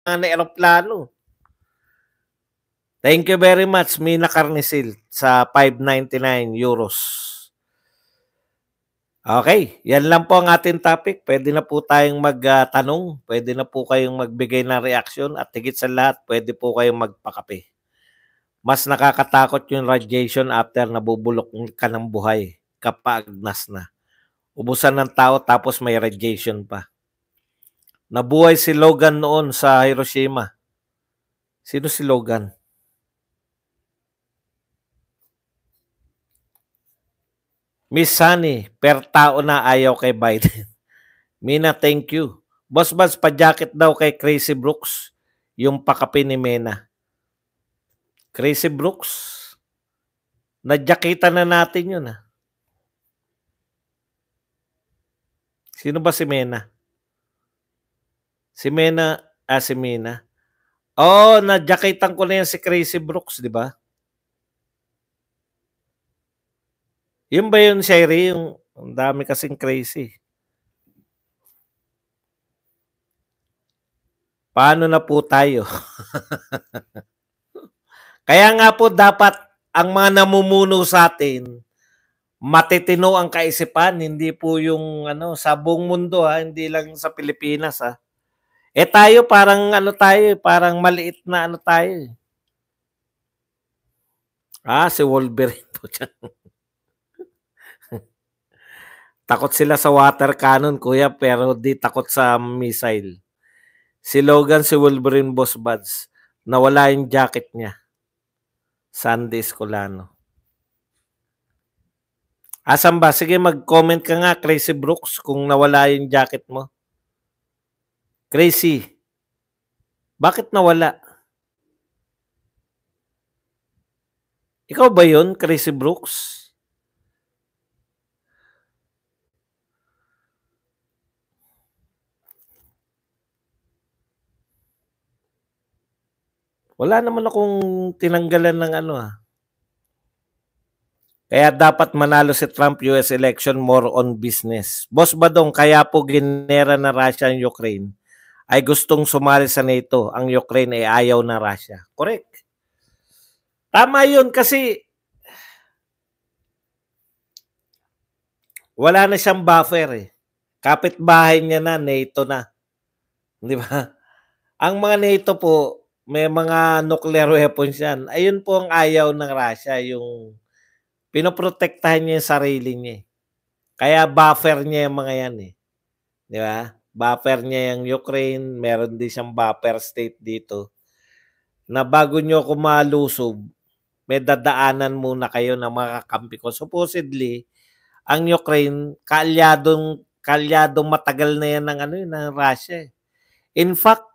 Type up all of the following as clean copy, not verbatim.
na eroplano. Thank you very much, Mina Carnisil, sa 599 euros. Okay, yan lang po ang ating topic. Pwede na po tayong magtanong. Pwede na po kayong magbigay ng reaksyon. At higit sa lahat, pwede po kayong magpakape. Mas nakakatakot yung radiation after nabubulok ka ng buhay kapag agnas na. Ubusan ng tao tapos may radiation pa. Nabuhay si Logan noon sa Hiroshima. Sino si Logan? Miss Sunny, per tao na ayaw kay Biden. Mina, thank you. Boss Buzz, pa-jacket daw kay Crazy Brooks. Yung pakape ni Mena. Crazy Brooks? Nadjakita na natin yun. Sino ba si Mena? Si Mena, si Mina. Oh, nadyakitan ko na yan si Crazy Brooks, di ba? Yun ba yun, Sherry? Yung dami kasing crazy. Paano na po tayo? Kaya nga po dapat ang mga namumuno sa atin, matitino ang kaisipan, hindi po yung sa buong mundo hindi lang sa Pilipinas tayo parang parang maliit na tayo. Si Wolverine po dyan. Takot sila sa water cannon, kuya, pero di takot sa missile. Si Logan, si Wolverine, Boss Buds, nawala yung jacket niya. Sandy Escolano. Asan ba? Sige, mag-comment ka nga, Crazy Brooks, kung nawala yung jacket mo. Crazy. Bakit nawala? Ikaw ba yun, Crazy Brooks? Wala naman akong tinanggalan ng Kaya dapat manalo si Trump US election, more on business. Boss Badong, kaya po ginera na Russia ang Ukraine ay gustong sumali sa NATO. Ang Ukraine ay ayaw na Russia. Correct. Tama yun kasi wala na siyang buffer Kapitbahay niya na, NATO na. Di ba? Ang mga NATO po, may mga nuclear weapons yan. Ayun po ang ayaw ng Russia, yung pinoprotektahan niya yung sarili niya. Kaya buffer niya yung mga yan Di ba? Buffer niya yung Ukraine, meron din siyang buffer state dito. Na bago nyo ako malusob, may dadaanan muna kayo na makakampi ko. Supposedly, ang Ukraine, kaalyadong matagal na yan ng Russia. In fact,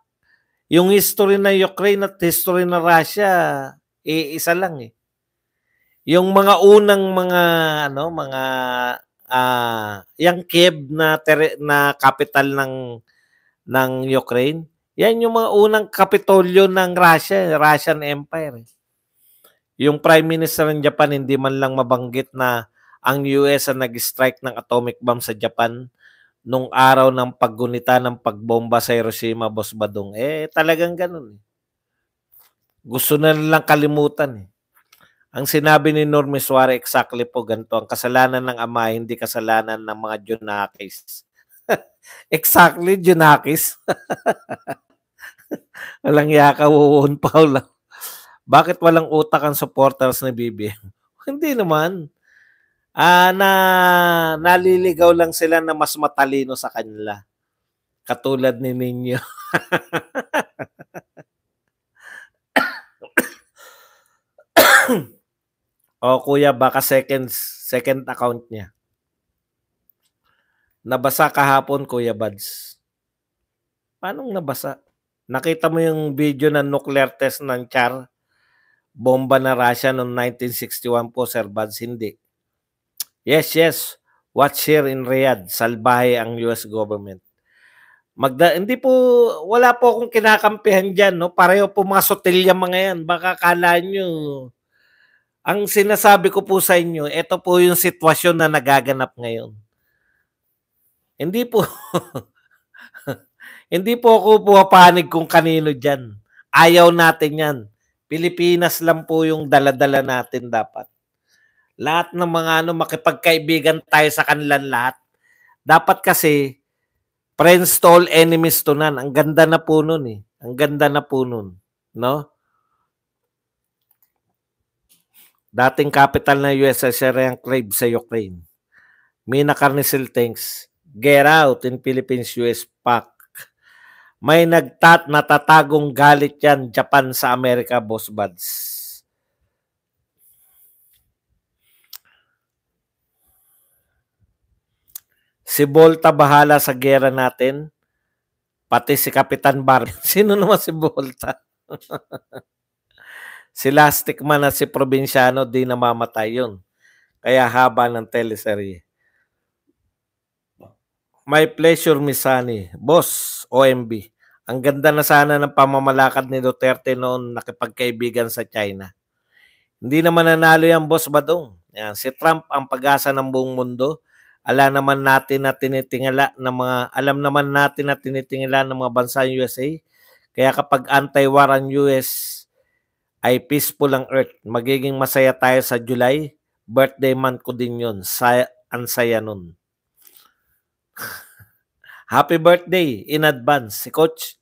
yung history ng Ukraine at history ng Russia, isa lang Yung mga unang yung Kiev na capital ng Ukraine, yan yung mga unang kapitolyo ng Russian Empire. Yung Prime Minister ng Japan hindi man lang mabanggit na ang US ang nag-strike ng atomic bomb sa Japan nung araw ng paggunita ng pagbomba sa Hiroshima, Boss Badong. Talagang ganun. Gusto na lang kalimutan Ang sinabi ni Norme Suarez exactly po ganito, ang kasalanan ng ama hindi kasalanan ng mga Junakis. Exactly, Junakis. Walang yaka, Wuon Paula. Bakit walang utak ang supporters ni BBM? Hindi naman. Naliligaw lang sila na mas matalino sa kanila. Katulad ni Ninyo. Kuya, baka second account niya. Nabasa kahapon, Kuya Buds. Paano nabasa? Nakita mo yung video ng nuclear test ng Char? Bomba na Russia noong 1961 po, Sir Buds. Hindi. Yes. Watch here in Riyadh. Salbahe ang US government. Hindi po, wala po akong kinakampihan dyan. Pareho po mga sotilya mga yan. Baka kala nyo. Ang sinasabi ko po sa inyo, ito po yung sitwasyon na nagaganap ngayon. Hindi po. Hindi po ako pumapanig kung kanino diyan. Ayaw natin 'yan. Pilipinas lang po yung dala-dala natin dapat. Lahat ng mga makipagkaibigan tayo sa kanilang lahat. Dapat kasi friends to all, enemies to none. Ang ganda na po nun eh. Ang ganda na po nun. No? Dating capital ng USSR ang crave sa Ukraine. Mina Carnicel thinks, get out in Philippines, US PAC. May natatagong galit yan, Japan sa Amerika, boss buds. Si Volta bahala sa gera natin. Pati si Kapitan Bar. Sino naman si Volta? Si Lastic man at si Provinciano, di namamatay yun. Kaya haba ng teleserye. My pleasure, Miss Sunny. Boss, OMB. Ang ganda na sana ng pamamalakad ni Duterte noon nakipagkaibigan sa China. Hindi naman nanalo yan, Boss Badong. Yan, si Trump ang pag-asa ng buong mundo. Alam naman natin na tinitingala ng mga bansa ng USA. Kaya kapag anti-war ang US ay peaceful ang Earth. Magiging masaya tayo sa July. Birthday month ko din yun. Ang saya nun. Happy birthday in advance. Si Coach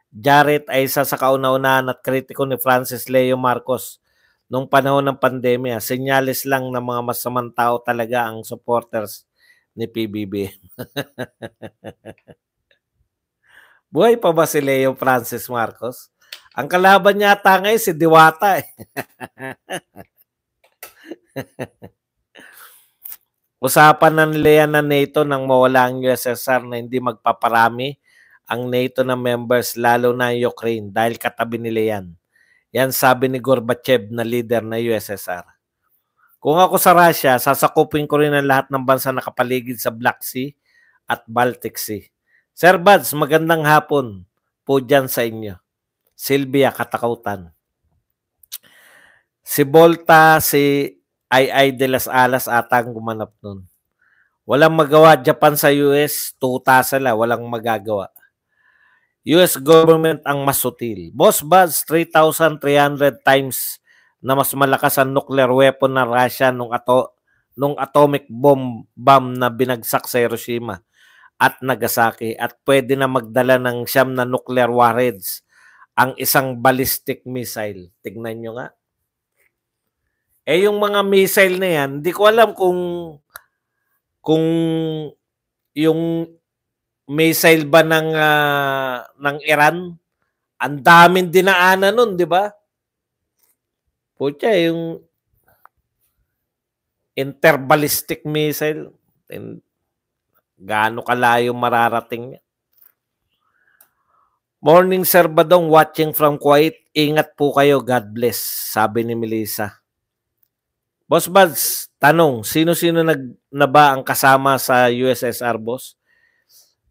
Jarrett ay isa sa kauna-unahan at kritiko ni Francis Leo Marcos nung panahon ng pandemya. Senyales lang ng mga masamang tao talaga ang supporters ni PBB. Buhay pa ba si Leo Francis Marcos? Ang kalaban niya ata ngayon si Diwata eh. Usapan ng nila na NATO nang mawala ang USSR na hindi magpaparami ang NATO na members lalo na Ukraine dahil katabi nila yan. Yan sabi ni Gorbachev na leader na USSR. Kung ako sa Russia, sasakupin ko rin ang lahat ng bansa na kapaligid sa Black Sea at Baltic Sea. Sir Buds, magandang hapon po dyan sa inyo. Sylvia Katakautan. Si Volta, si Ay de las Alas atang gumanap nun. Walang magawa Japan sa US, tuta sila, walang magagawa. US government ang mas sutil. Boss Buds, 3,300 times na mas malakas ang nuclear weapon ng Russia nung atomic bomb na binagsak sa Hiroshima at Nagasaki at pwede na magdala ng 9 na nuclear warheads ang isang ballistic missile. Tignan nyo nga. Eh yung mga missile na yan, hindi ko alam kung yung missile ba ng Iran, ang daming dinaanan nun, di ba? Pucha, yung interballistic missile, gaano kalayo mararating niya. Morning, Sir Badong, watching from Kuwait. Ingat po kayo, God bless, sabi ni Melissa. Boss Buds, tanong, sino-sino na ba ang kasama sa USSR, boss?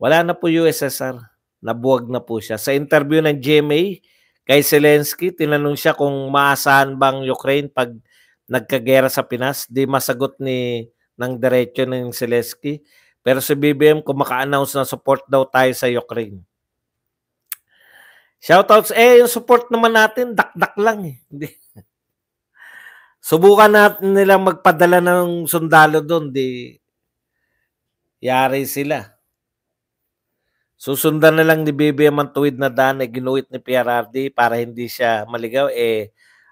Wala na po USSR. Nabuwag na po siya. Sa interview ng GMA kay Zelensky, tinanong siya kung maasahan bang Ukraine pag nagkagera sa Pinas. Di masagot ng diretso ng Zelensky. Pero si BBM kumaka-announce na support daw tayo sa Ukraine. Shoutouts, yung support naman natin, dakdak lang eh. Subukan natin nilang magpadala ng sundalo doon, yari sila. Susundan na lang ni BBM ang tuwid na daan ay ginuhit ni PRRD para hindi siya maligaw.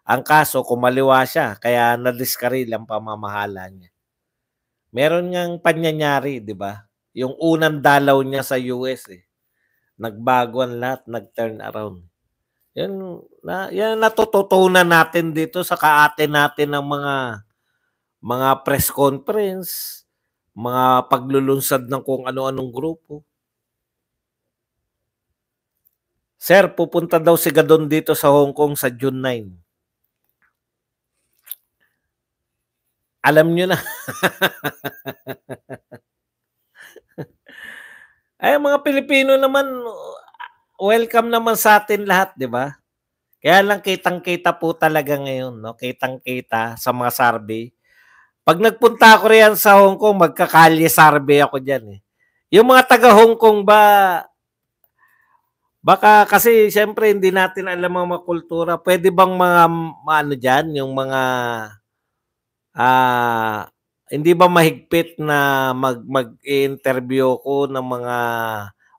Ang kaso, kumaliwa siya, kaya nadiskaril ang pamamahala niya. Meron niyang panyanyari, di ba? Yung unang dalaw niya sa US Nagbago ang lahat, nag-turn around. Yan natututunan natin dito sa kaate natin ng mga press conference, mga paglulunsad ng kung ano-anong grupo. Sir, pupunta daw si Gadon dito sa Hong Kong sa June 9. Alam nyo na. Ay, mga Pilipino naman, welcome naman sa atin lahat, di ba? Kaya lang kitang-kita po talaga ngayon, no? Kitang-kita sa mga survey. Pag nagpunta ako riyan sa Hong Kong, magkakalye survey ako dyan Yung mga taga Hong Kong ba, Baka kasi siyempre hindi natin alam ang mga kultura. Puwede bang mga ano diyan, yung mga, ah, hindi ba mahigpit na mag-i-interview ako ng mga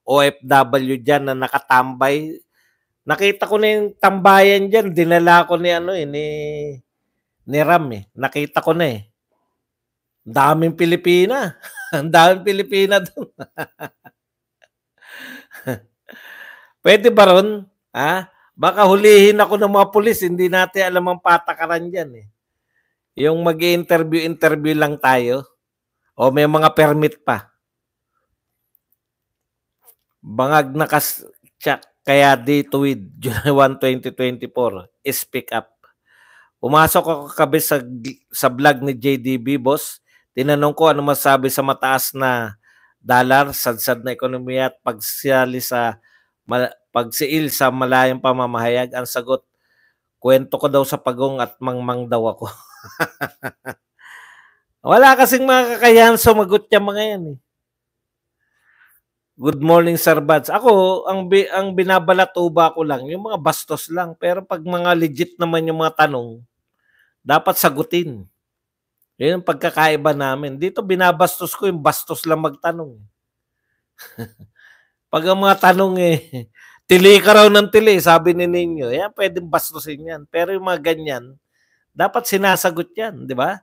OFW diyan na nakatambay? Nakita ko na yung tambayan diyan, dinala ko ni ano, ni Ram, eh. Nakita ko na, eh. Ang daming Pilipina. Ang daming Pilipina dun. Puwede ba ro'n? Baka hulihin ako ng mga pulis, hindi natin alam ang patakaran diyan, eh. Yung mag-i-interview-interview lang tayo o may mga permit pa. Bangag na tiyak kaya dituwid July 1, 2024, speak up. Pumasok ako kagabi sa vlog ni JDB, boss. Tinanong ko ano masabi sa mataas na dollar, sadsad na ekonomiya at pagsiil sa malayang pamamahayag. Ang sagot, kwento ko daw sa pagong at mangmang daw ako. Wala kasing mga kakayahan sumagot yung mga yan, eh. Good morning, Sir Bads. Ako, ang binabalatuba ko lang, yung mga bastos lang. Pero pag mga legit naman yung mga tanong, dapat sagutin. Yun ang pagkakaiba namin. Dito binabastos ko yung bastos lang magtanong. Pag ang mga tanong tili ka raw ng tili, sabi ni Ninyo, yan pwedeng bastusin yan. Pero yung mga ganyan, dapat sinasagot yan, di ba?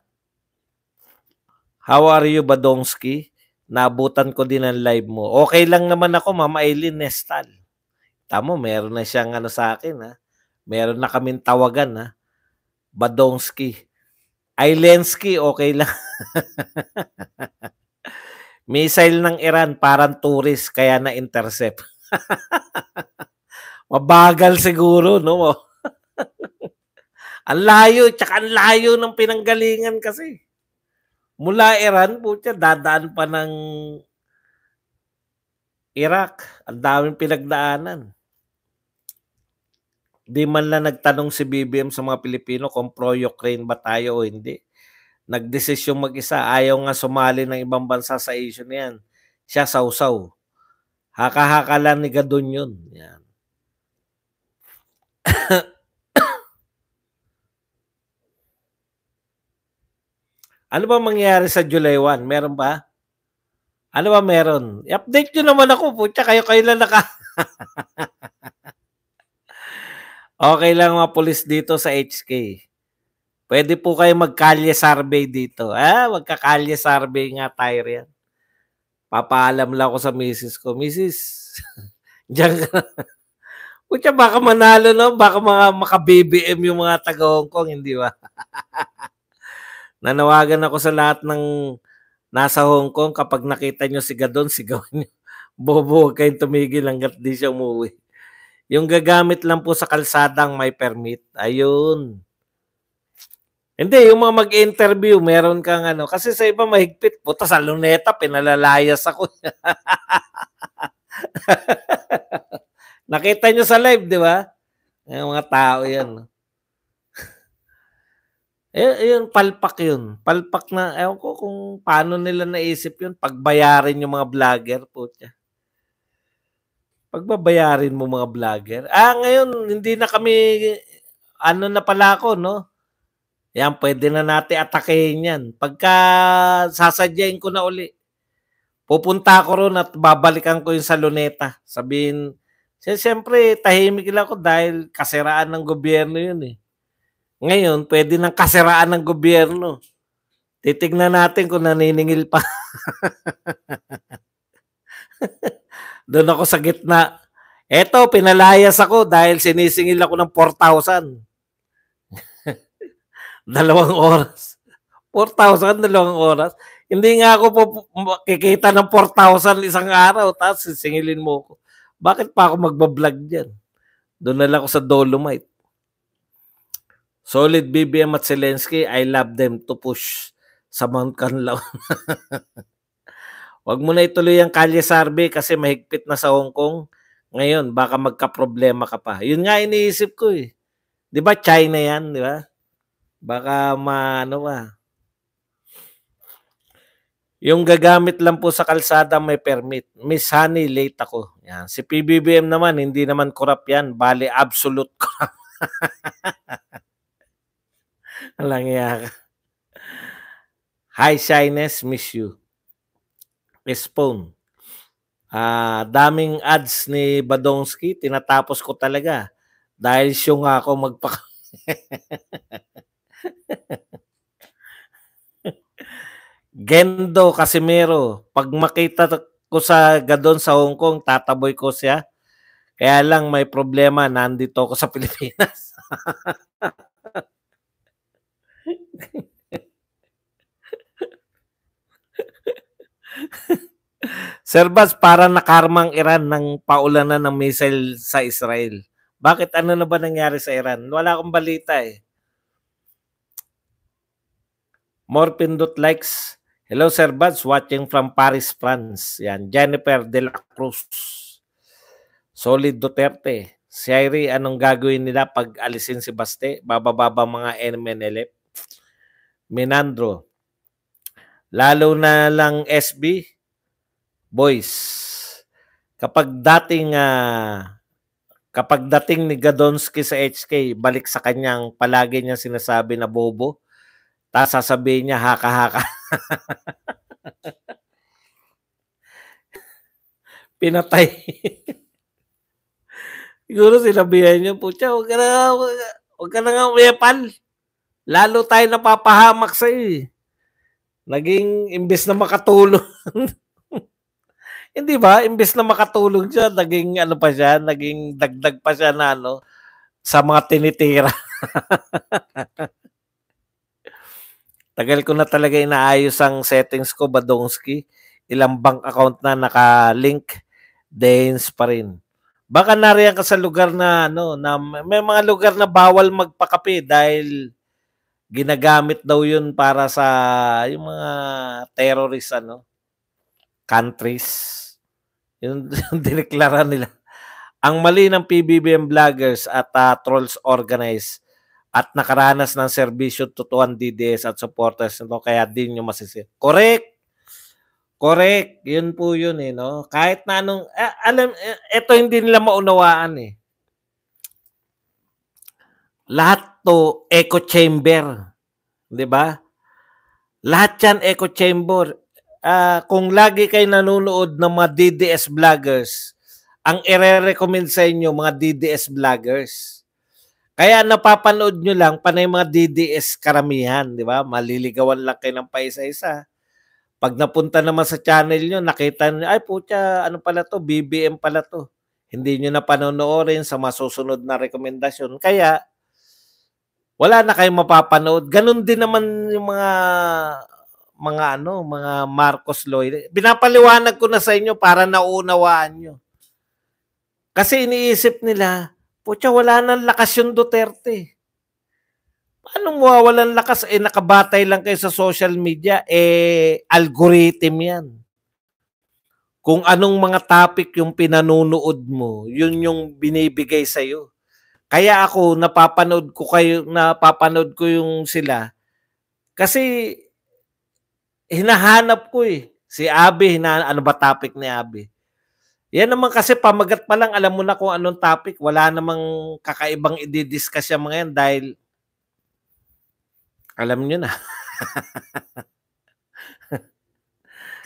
How are you, Badongski? Nabutan ko din ang live mo. Okay lang naman ako, Ma'am Aileen Nestal. Tamo, meron na siyang ano sa akin, ha? Meron na kaming tawagan, ha? Badongski. Ailensky, okay lang. Missile ng Iran, parang tourist, kaya na-intercept. Mabagal siguro, no? Ang layo, tsaka ang layo ng pinanggalingan kasi. Mula Iran, putya, dadaan pa ng Iraq. Ang daming pinagdaanan. Di man lang nagtanong si BBM sa mga Pilipino kung pro-Ukraine ba tayo o hindi. Nagdesisyon mag-isa. Ayaw nga sumali ng ibang bansa sa issue na yan. Siya sausaw. Haka-haka lang ni Gadon yun. Yan. Ano ba mangyayari sa July 1? Meron ba? Ano ba meron? I-update nyo naman ako. Putya, kayo lang Okay lang mga pulis dito sa HK. Pwede po kayo magkalye survey dito. Magkakalye survey nga tayo riyan. Papaalam lang ako sa misis ko. Misis, diyan ka. Putya, baka manalo no? Baka maka-BBM yung mga taga Hong Kong, hindi ba? Nanawagan ako sa lahat ng nasa Hong Kong, kapag nakita nyo si Gadon, sigawan nyo. Bobo, huwag kayong tumigil hanggat di siya umuwi. Yung gagamit lang po sa kalsadang may permit. Ayun. Hindi, yung mga mag-interview, meron kang ano. Kasi sa iba mahigpit. Puta, sa Luneta, pinalalayas ako. Nakita nyo sa live, di ba? Yung mga tao yan. Yun, palpak yun. Palpak na, ewan ko kung paano nila naisip yun. Pagbayarin yung mga vlogger, putya. Pagbabayarin mo mga vlogger. Ngayon, hindi na kami, ano na pala ako, no? Yan, pwede na natin atakehin yan. Pagka sasadyain ko na uli, pupunta ako ron at babalikan ko yung sa Luneta. Sabihin, siyempre, tahimik lang ako dahil kasiraan ng gobyerno yun eh. Ngayon, pwede ng kasiraan ng gobyerno. Titignan natin kung naniningil pa. Doon ako sa gitna. Eto, pinalayas ako dahil sinisingil ako ng 4,000. 2 oras. 4,000, 2 oras. Hindi nga ako po kikita ng 4,000 isang araw, tapos sisingilin mo ko. Bakit pa ako magbablog dyan? Doon na lang ako sa Dolomite. Solid BBM at Zelensky, I love them to push sa Mount Canlaon. Wag mo na ituloy ang kalye survey kasi mahigpit na sa Hong Kong. Ngayon, baka magka-problema ka pa. Yun nga iniisip ko eh. Di ba China yan, di ba? Baka ano ba. Yung gagamit lang po sa kalsada may permit. Miss Honey, late ako. Yan. Si PBBM naman, hindi naman corrupt yan. Bali, absolute corrupt. Alang iya ka. Hi, Shyness, miss you. Respond. Daming ads ni Badonsky, tinatapos ko talaga. Dahil siya nga ako Gendo Casimiro, pag makita ko sa gadon sa Hong Kong, tataboy ko siya. Kaya lang may problema, nandito ako sa Pilipinas. Sir Bas, para nakarmang Iran ng paulanan ng missile sa Israel. Bakit ano na ba nangyari sa Iran? Wala akong balita eh. More pindot likes. Hello Sir Bas, watching from Paris, France. Yan, Jennifer de la Cruz. Solid Duterte. Shairi, anong gagawin nila pag alisin si Baste? Bababa mga MNLF. Minandro. Lalo na lang SB. Boys. Kapag dating ni Gadonsky sa HK, balik sa kanyang palagi niya sinasabi na bobo, tapos sasabihin niya haka-haka. Pinatay. Siguro sinabihan niya, putya, huwag ka na nga umepal. Lalo tayo napapahamak sa iyo. Naging, imbes na makatulong. Hindi ba? Imbes na makatulong siya, naging ano pa siya, naging dagdag pa siya na ano, sa mga tinitira. Tagal ko na talaga inaayos ang settings ko, Badonsky. Ilang bank account na naka-link, Danes pa rin. Baka nariyan ka sa lugar na ano, na may mga lugar na bawal magpakape dahil ginagamit daw 'yun para sa yung mga terrorist countries. Yung dineklara nila. Ang mali ng PBBM vloggers at trolls organized at nakaranas ng serbisyo tutuan DDS at supporters nito kaya din nyo masisi. Correct. Yun po yun no. Kahit na anong ito hindi nila maunawaan Lahat to echo chamber. 'Di ba? Lahat 'yan echo chamber. Kung lagi kayo nanonood ng mga DDS vloggers, ang ire-recommend sa inyo mga DDS vloggers. Kaya napapanood nyo lang panay mga DDS karamihan, di ba? Maliligawan lang kayo ng paisa-isa. Pag napunta naman sa channel nyo, nakita nyo, ay putya, ano pala to? BBM pala to. Hindi nyo na panonoorin sa masusunod na rekomendasyon. Kaya, wala na kayong mapapanood. Ganon din naman yung mga Marcos Lloyd. Binapaliwanag ko na sa inyo para naunawaan nyo. Kasi iniisip nila, putya, wala nang lakas yung Duterte. Paano mawawalan lakas? Nakabatay lang kayo sa social media. Algorithm yan. Kung anong mga topic yung pinanunood mo, yun yung binibigay sa'yo. Kaya ako, napapanood ko yung sila. Kasi, hinahanap ko Si Abby, ano ba topic ni Abby? Yan naman kasi pamagat pa lang, alam mo na kung anong topic. Wala namang kakaibang i-discuss yung mga yan dahil alam nyo na.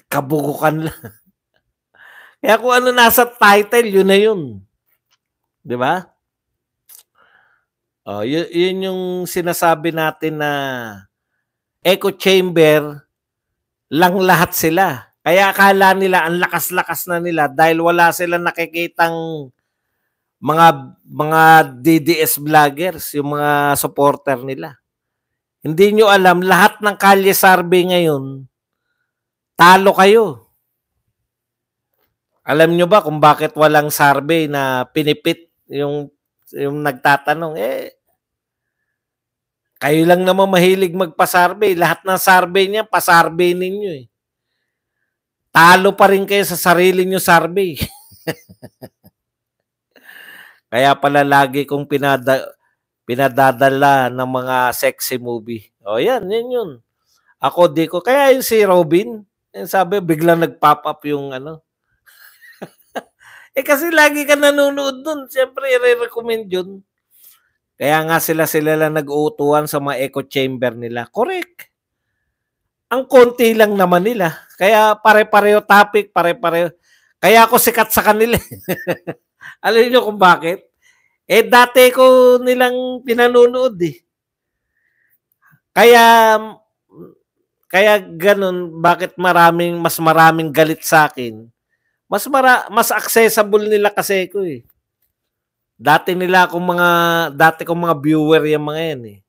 Kabukukan lang. Kaya kung ano nasa title, yun na yun. Di ba? Yun yung sinasabi natin na echo chamber lang lahat sila. Kaya akala nila ang lakas-lakas na nila dahil wala silang nakikitang mga DDS vloggers, yung mga supporter nila. Hindi nyo alam, lahat ng kalye survey ngayon, talo kayo. Alam nyo ba kung bakit walang survey na pinipit yung nagtatanong? Kayo lang naman mahilig magpa-survey. Lahat ng survey niya, pa-survey ninyo Talo pa rin kayo sa sarili nyo survey. Kaya pala lagi kong pinadadala ng mga sexy movie. Yan yun. Ako di ko. Kaya yung si Robin, Eh, sabi biglang nag-pop up yung ano. Eh, kasi lagi ka nanonood nun, siyempre ire-recommend yun. Kaya nga sila lang nag-uutuan sa mga echo chamber nila. Correct. Ang konti lang naman nila. Kaya pare-pareho topic, pare-pareho. Kaya ako sikat sa kanila. Alam niyo kung bakit? Eh, dati ko nilang pinanonood eh. Kaya kaya ganun, bakit mas maraming galit sa akin? Mas accessible nila kasi ko eh. Dati kong mga viewer yung mga yan eh.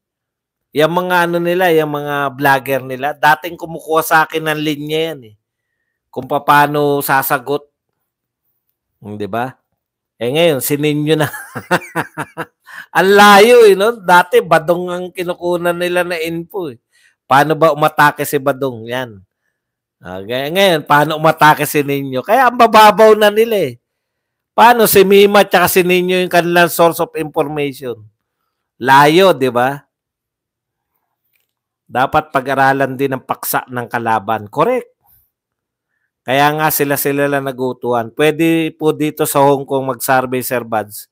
Yung mga ano nila, yung mga vlogger nila, dating kumukuha sa akin ng linya yan eh. Kung paano sasagot, 'di ba? Eh ngayon, sininyo na. Ang layo eh, no? Dati Badong ang kinukunan nila na info eh. Paano ba umatake si Badong? Yan. Ngayon, paano umatake si Ninyo? Kaya ang bababaw na nila eh. Paano si Mima at si Ninyo yung kanilang source of information? Layo, di ba? Dapat pag-aralan din ang paksa ng kalaban. Correct. Kaya nga sila lang nagutuan. Pwede po dito sa Hong Kong mag-survey, Sir Buds.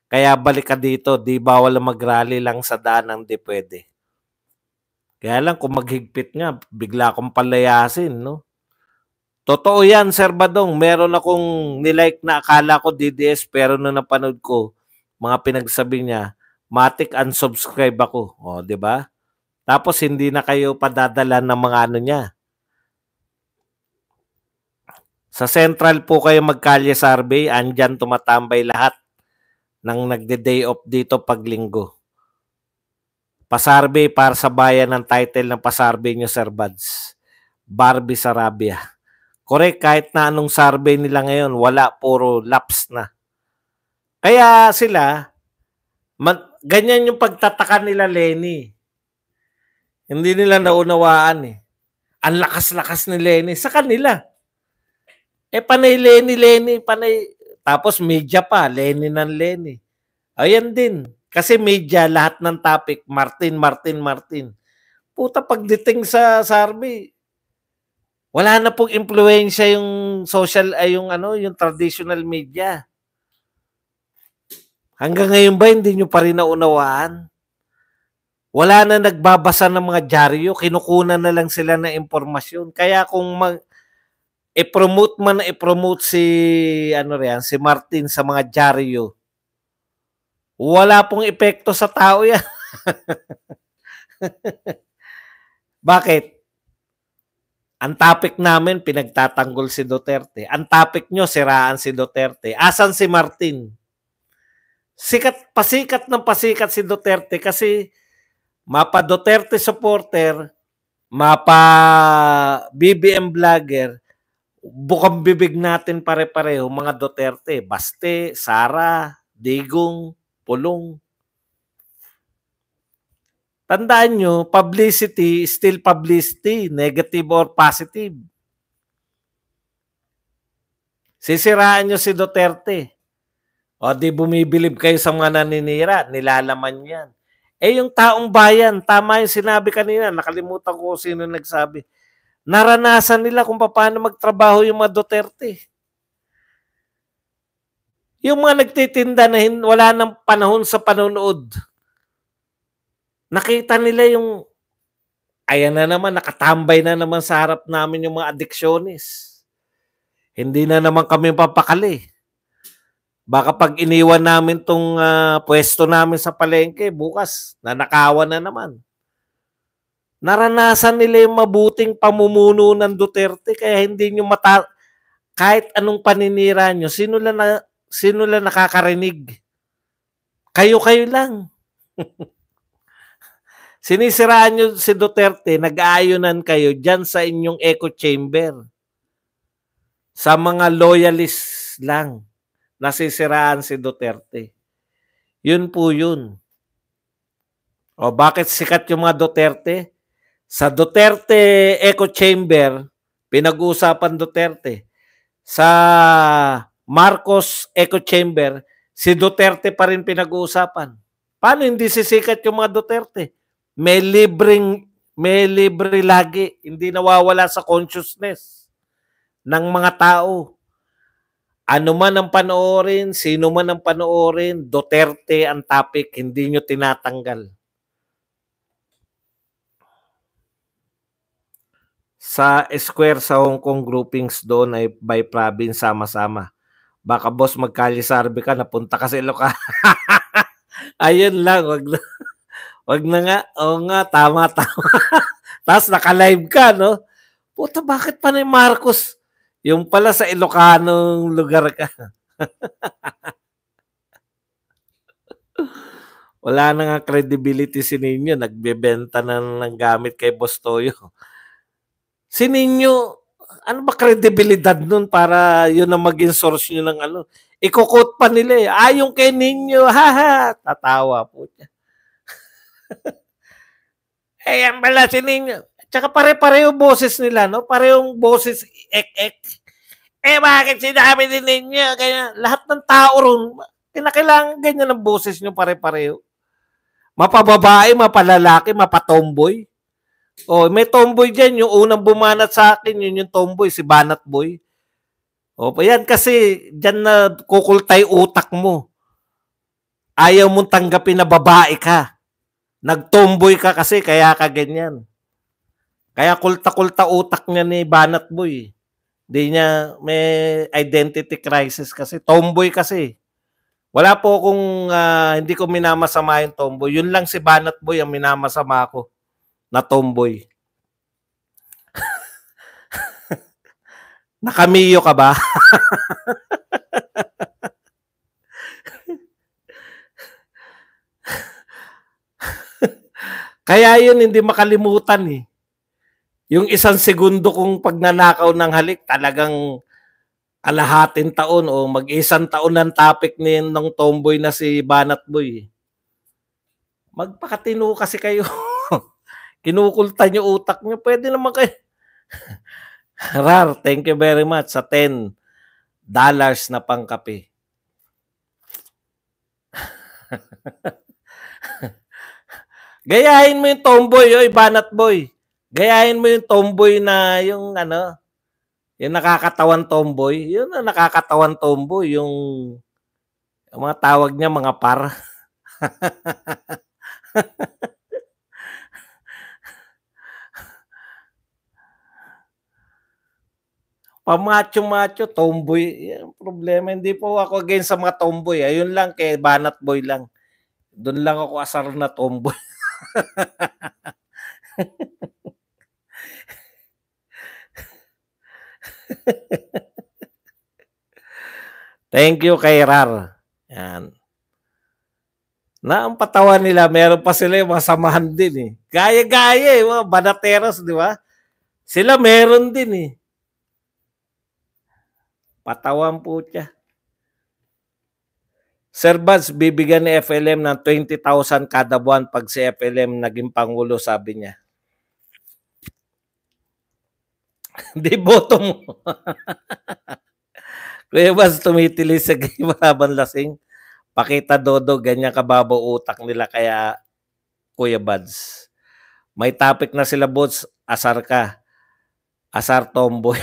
Kaya balik ka dito, di bawal mag-rally lang sa daan ng di pwede. Kaya lang kung maghigpit nga, bigla akong palayasin, no? Totoo yan, Sir Badong. Meron akong nilike na akala ko DDS pero nung napanood ko, mga pinagsabi niya, matik unsubscribe ako. O, di ba? Tapos hindi na kayo padadala ng mga ano niya. Sa Central po kayo magkalye survey, andyan tumatambay lahat ng nagde-day off dito pag linggo. Pasarvey para sa bayan ng title ng pasarvey nyo, Sir Buds. Barbie Sarabia. Correct, kahit na anong survey nila ngayon, wala, puro laps na. Kaya sila, ganyan yung pagtataka nila, Lenny. Hindi nila naunawaan eh. Ang lakas-lakas ni Lenny sa kanila. Eh, panay Lenny, panay. Tapos media pa, Lenny ng Lenny. Ayan din. Kasi media, lahat ng topic, Martin. Puta, pagdating sa survey, wala na pong impluwensya yung yung traditional media. Hanggang ngayon ba hindi nyo pa rin naunawaan? Wala na nagbabasa ng mga dyaryo, kinukunan na lang sila ng impormasyon. Kaya kung i-promote si Martin sa mga dyaryo, wala pong epekto sa tao yan. Bakit? Ang topic namin, pinagtatanggol si Duterte. Ang topic nyo, siraan si Duterte. Asan si Martin? Pasikat si Duterte kasi mapa Duterte supporter, mapa BBM vlogger, bukang bibig natin pare-pareho mga Duterte. Baste, Sara, Digong, Pulong. Tandaan nyo, publicity is still publicity, negative or positive. Sisiraan nyo si Duterte. O di bumibilib kayo sa mga naninira, nilalaman yan. Eh yung taong bayan, tama yung sinabi kanina, nakalimutan ko sino nagsabi. Naranasan nila kung paano magtrabaho yung mga Duterte. Yung mga nagtitinda na wala nang panahon sa panonood. Nakita nila yung, ayan na naman, nakatambay na naman sa harap namin yung mga adiksyonist. Hindi na naman kami papakali. Baka pag iniwan namin tong pwesto namin sa palengke, bukas, nanakawan na naman. Naranasan nila yung mabuting pamumuno ng Duterte, kaya hindi nyo kahit anong paninira nyo, sino lang nakakarinig? Kayo lang. Sinisiraan nyo si Duterte, nag-aayunan kayo dyan sa inyong echo chamber. Sa mga loyalists lang, nasisiraan si Duterte. Yun po yun. O bakit sikat yung mga Duterte? Sa Duterte echo chamber, pinag-uusapan Duterte. Sa Marcos echo chamber, si Duterte pa rin pinag-uusapan. Paano hindi sisikat yung mga Duterte? May libreng May libre lagi, hindi nawawala sa consciousness ng mga tao. Ano man ang panoorin, sino man ang panoorin, Duterte ang topic, hindi nyo tinatanggal. Sa square sa Hong Kong groupings doon ay by province sama-sama. Baka boss magkalisarbe ka, napunta ka sa Ilocano. Ayun lang, wag na nga. Oo nga, tama. Tapos naka-live ka, no? Puta, bakit pa ni Marcos? Yung pala sa Ilocano lugar ka. Wala na nga credibility si Nino. Nagbebenta na ng gamit kay Boss Toyo. Si Nino, ano ba kredibilidad nun para yun ang maging source nyo ng ano? Iko-quote pa nila eh. Yung kay Nino, haha. Tatawa po niya. Yan pala si Nino. Tsaka pare-pareho boses nila, no? Parehong boses, ek-ek. Bakit sinabi ni Nino? Kaya lahat ng tao ron, kinakailangan ganyan ang boses nyo pare-pareho. Mapababae, mapalalaki, mapatomboy. May tomboy dyan. Yung unang bumanat sa akin, yun yung tomboy, si Banat Boy. Yan kasi, dyan na kukultay utak mo. Ayaw mong tanggapin na babae ka. Nagtomboy ka kasi, kaya ka ganyan. Kaya kulta-kulta utak niya ni Banat Boy. Hindi niya, may identity crisis kasi. Tomboy kasi. Wala po kung hindi ko minamasama yung tomboy. Yun lang si Banat Boy ang minamasama ko na tomboy. Nakamiyo ka ba? Kaya yun hindi makalimutan eh. Yung 1 segundo kong pagnanakaw ng halik, talagang kalahating taon o mag-1 taon ng topic ng tomboy na si Banat Boy. Magpakatino kasi kayo. Kinukulta nyo utak nyo. Pwede naman kayo. Rar, thank you very much sa $10 na pangkape. Gayahin mo yung tomboy, Banat Boy. Gayahin mo yung tomboy na yung yung nakakatawan tomboy. Yun ang nakakatawan tomboy, yung mga tawag niya mga par. Pamacho-macho, tomboy. Yan problema. Hindi po ako against sa mga tomboy. Ayun lang kay Banat Boy lang. Doon lang ako asar na tomboy. Thank you kay Rar. Yan. Na ang patawan nila, meron pa sila yung masamahan din eh. Gaya-gaya eh, mga banateros, di ba? Sila meron din eh. Patawan po siya. Sir Buds, bibigyan ni FLM ng 20,000 kada buwan pag si FLM naging Pangulo, sabi niya. Hindi boto mo. Kuya Buds, tumitili sa mahabang lasing. Pakita Dodo, ganyan kababaw utak nila kaya Kuya Buds. May topic na sila, Buds, asar ka. Asar tomboy.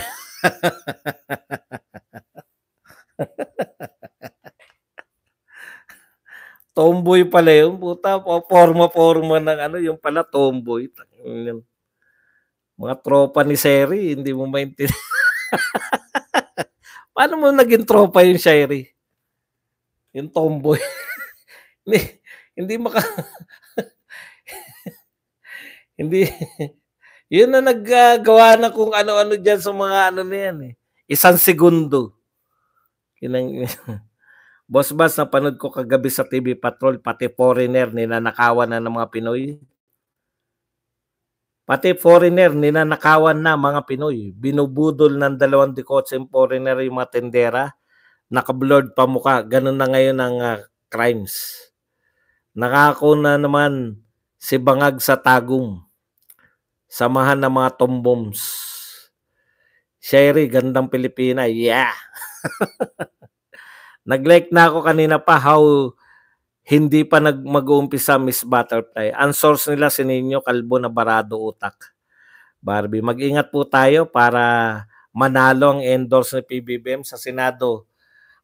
Tomboy pala yun. Puta, forma ng yung pala tomboy. Mga tropa ni Sherry, hindi mo maintindihan. Paano mo naging tropa yung Sherry? Yung tomboy. hindi hindi yun na naggagawa na kung ano-ano dyan sa mga na yan eh. 1 segundo. Boss Bas, napanood ko kagabi sa TV Patrol, pati foreigner, ninanakawan na ng mga Pinoy. Pati foreigner, ninanakawan na mga Pinoy. Binubudol ng 2 dikotseng foreigner yung mga tendera. Nakablurred pa mukha. Ganun na ngayon ang crimes. Nakako na naman si Bangag sa Tagum. Samahan ng mga tomboms. Sherry, gandang Pilipina. Yeah! Nag-like na ako kanina pa how hindi pa mag-uumpisa Miss Butterfly. Ang source nila si Nino Calvo na barado utak. Barbie, mag-ingat po tayo para manalo ang endorse ni PBBM sa Senado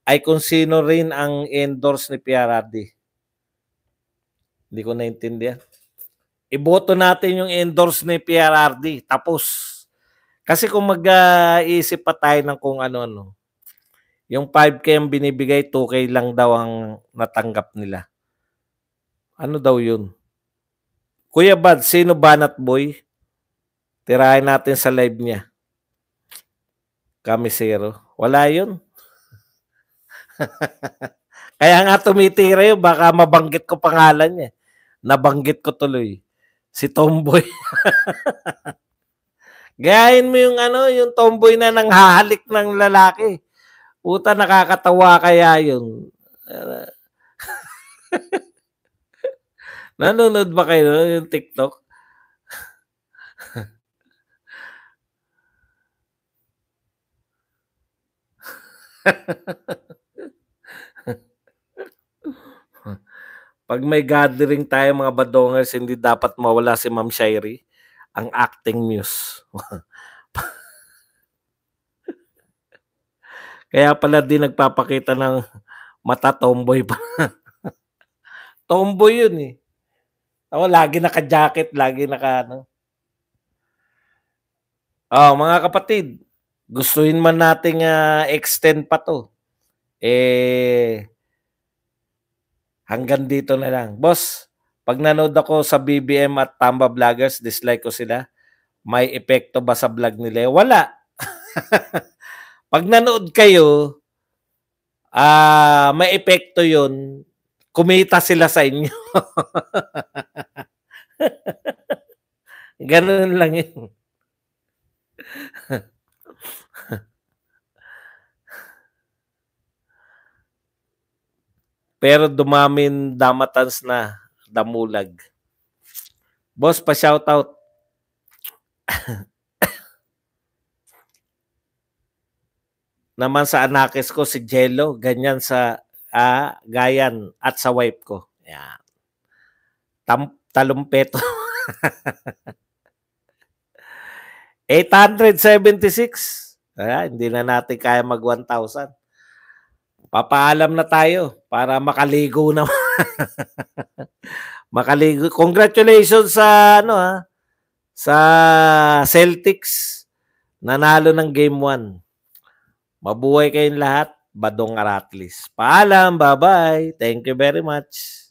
ay kung sino rin ang endorse ni PRRD. Hindi ko naintindihan. Iboto natin yung endorse ni PRRD. Tapos. Kasi kung mag-iisip pa tayo ng kung ano-ano, yung 5K ang binibigay, 2K lang daw ang natanggap nila. Ano daw yun? Kuya Bad, sino Banat Boy? Tirahin natin sa live niya. Kamisero. Wala yun. Kaya nga tumitira yun, baka mabanggit ko pangalan niya. Nabanggit ko tuloy. Si Tomboy. Gayahin mo yung yung tomboy na nanghahalik ng lalaki. Puta, nakakatawa kaya yun. Nanonood ba kayo yung TikTok? Pag may gathering tayo mga badongers, hindi dapat mawala si Ma'am Shairi, ang acting muse. Kaya pala din nagpapakita ng mata, tomboy pa. Tomboy yun eh. Ako, lagi naka-jacket, lagi mga kapatid, gustuhin man nating extend pa to. Hanggang dito na lang. Boss, pag nanood ako sa BBM at Tamba Vloggers, dislike ko sila. May epekto ba sa vlog nila? Wala. Pag nanood kayo, may epekto yun. Kumita sila sa inyo. Ganun lang yun. Pero dumamin damatans na damulag. Boss, pa-shoutout. Naman sa anakis ko si Jello, ganyan sa Gayan at sa wife ko. Yan. Talumpeto. 876. Hindi na natin kaya mag 1,000. Papaalam na tayo para makaligo na. Makaligo. Congratulations sa sa Celtics. Nanalo ng Game 1. Mabuhay kayong lahat. Badong Aratlis. Paalam. Bye-bye. Thank you very much.